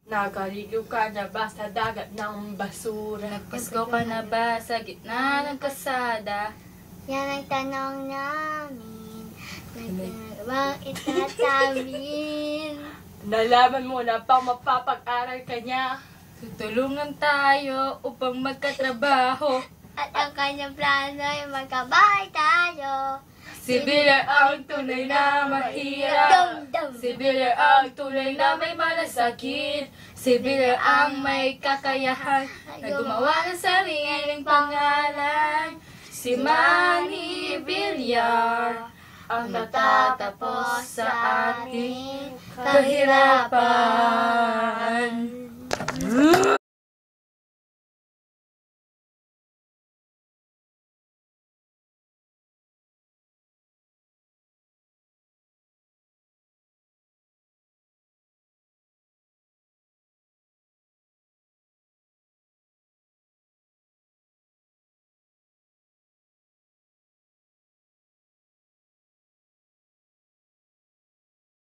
Nakaligo ka na ba sa dagat ng basura? Nagpasko ka na ba sa gitna ng kasada? Yan ang tanong namin. Nagtanong itatamin. Nalaman mo na pang mapapag-aral ka niya. Tutulungan tayo upang magkatrabaho. At ang kanyang plano ay magkabahay tayo. Si Biller ang tunay na mahirap. Dum-dum. Si Biller ang tunay na may malasakit. Si Biller ang may kakayahan na gumawa ng sariling pangalan. Si Manny Villar ang natatapos sa ating kahirapan.